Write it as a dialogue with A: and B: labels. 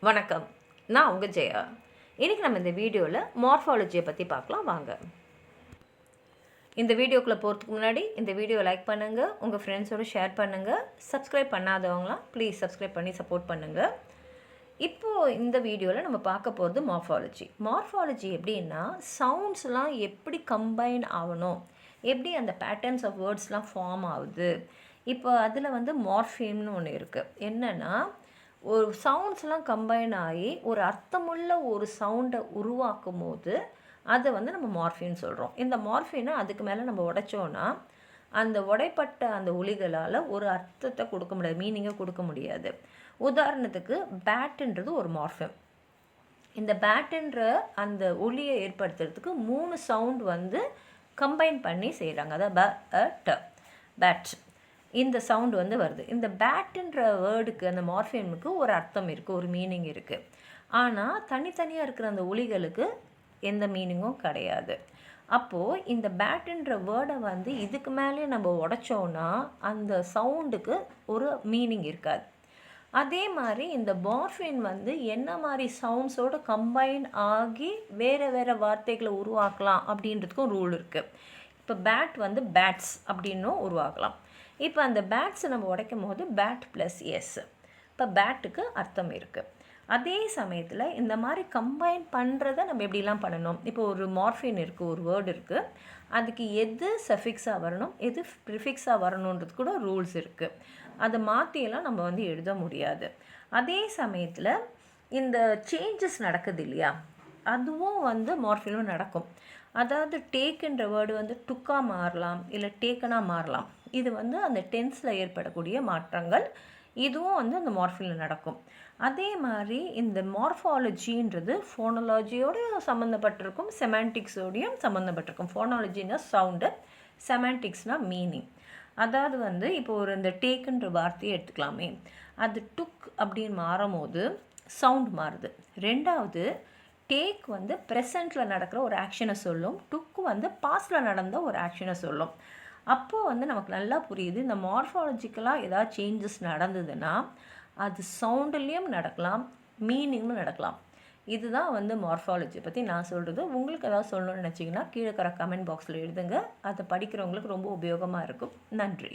A: வணக்கம், நான் உங்கள் ஜெயா. இன்றைக்கி நம்ம இந்த வீடியோவில் மார்ஃபாலஜியை பற்றி பார்க்கலாம் வாங்க. இந்த வீடியோக்குள்ளே போகிறதுக்கு முன்னாடி இந்த வீடியோ லைக் பண்ணுங்கள், உங்கள் ஃப்ரெண்ட்ஸோடு ஷேர் பண்ணுங்கள். சப்ஸ்கிரைப் பண்ணாதவங்களாம் ப்ளீஸ் சப்ஸ்கிரைப் பண்ணி சப்போர்ட் பண்ணுங்கள். இப்போது இந்த வீடியோவில் நம்ம பார்க்க போகிறது மார்ஃபாலஜி எப்படின்னா சவுண்ட்ஸ்லாம் எப்படி கம்பைன் ஆகணும், எப்படி அந்த பேட்டர்ன்ஸ் ஆஃப் வேர்ட்ஸ்லாம் ஃபார்ம் ஆகுது. இப்போ அதில் மார்ஃபீம்னு ஒன்று இருக்குது. என்னென்னா ஒரு சவுண்ட்ஸ்லாம் கம்பைன் ஆகி ஒரு அர்த்தமுள்ள ஒரு சவுண்டை உருவாக்கும் போது அதை நம்ம மார்ஃபின்னு சொல்கிறோம். இந்த மார்ஃபினை அதுக்கு மேலே நம்ம உடைச்சோன்னா அந்த உடைப்பட்ட அந்த ஒலிகளால் ஒரு அர்த்தத்தை கொடுக்க முடியாது, மீனிங்கை கொடுக்க முடியாது. உதாரணத்துக்கு பேட்டுன்றது ஒரு மார்ஃபிம். இந்த பேட்டுன்ற அந்த ஒலியை ஏற்படுத்துறதுக்கு 3 சவுண்ட் கம்பைன் பண்ணி செய்கிறாங்க. அதாவது பேட் இந்த சவுண்டு வருது. இந்த பேட்டுன்ற வேர்டுக்கு அந்த மார்ஃபியமுக்கு ஒரு அர்த்தம் இருக்குது, ஒரு மீனிங் இருக்குது. ஆனால் தனித்தனியாக இருக்கிற அந்த ஒலிகளுக்கு எந்த மீனிங்கும் கிடையாது. அப்போது இந்த பேட்டுன்ற வேர்டை இதுக்கு மேலே நம்ம உடைச்சோன்னா அந்த சவுண்டுக்கு ஒரு மீனிங் இருக்காது. அதே மாதிரி இந்த மார்ஃபின் என்ன மாதிரி சவுண்ட்ஸோடு கம்பைன் ஆகி வேறு வேறு வார்த்தைகளை உருவாக்கலாம் அப்படின்றதுக்கும் ரூல் இருக்குது. இப்போ பேட் பேட்ஸ் அப்படின்னும் உருவாக்கலாம். இப்போ அந்த பேட்ஸை நம்ம உடைக்கும் போது பேட் ப்ளஸ் எஸ், இப்போ பேட்டுக்கு அர்த்தம் இருக்குது. அதே சமயத்தில் இந்த மாதிரி கம்பைன் பண்ணுறதை நம்ம எப்படிலாம் பண்ணணும். இப்போ ஒரு மார்ஃபின் இருக்குது, ஒரு வேர்டு இருக்குது, அதுக்கு எது சஃபிக்ஸாக வரணும், எது ப்ரிஃபிக்ஸாக வரணுன்றது கூட ரூல்ஸ் இருக்குது. அதை மாற்றியெல்லாம் நம்ம எழுத முடியாது. அதே சமயத்தில் இந்த சேஞ்சஸ் நடக்குது இல்லையா, அதுவும் மார்ஃபினும் நடக்கும். அதாவது டேக்குன்ற வேர்டு டுக்காக மாறலாம், இல்லை டேக்கனாக மாறலாம். இது அந்த டென்ஸில் ஏற்படக்கூடிய மாற்றங்கள். இதுவும் அந்த மார்ஃபினில் நடக்கும். அதே மாதிரி இந்த மார்ஃபாலஜின்றது ஃபோனாலஜியோடு சம்மந்தப்பட்டிருக்கும், செமான்டிக்ஸோடையும் சம்மந்தப்பட்டிருக்கும். ஃபோனாலஜின்னா சவுண்டு, செமான்டிக்ஸ்னால் மீனிங். அதாவது இப்போ ஒரு இந்த டேக்குன்ற வார்த்தையை எடுத்துக்கலாமே, அது டுக் அப்படின்னு மாறும் போது சவுண்ட் மாறுது. ரெண்டாவது டேக் ப்ரெசண்ட்டில் நடக்கிற ஒரு ஆக்ஷனை சொல்லும், டுக்கு பாஸ்டில் நடந்த ஒரு ஆக்ஷனை சொல்லும். அப்போது நமக்கு நல்லா புரியுது, இந்த மார்ஃபாலஜிக்கலாக ஏதாவது சேஞ்சஸ் நடந்ததுன்னா அது சவுண்டுலேயும் நடக்கலாம், மீனிங்கும் நடக்கலாம். இதுதான் மார்ஃபாலஜி பற்றி நான் சொல்கிறது. உங்களுக்கு ஏதாவது சொல்லணும்னு நினச்சிங்கன்னா கீழே இருக்கிற கமெண்ட் பாக்ஸில் எழுதுங்க. அதை படிக்கிறவங்களுக்கு ரொம்ப உபயோகமாக இருக்கும். நன்றி.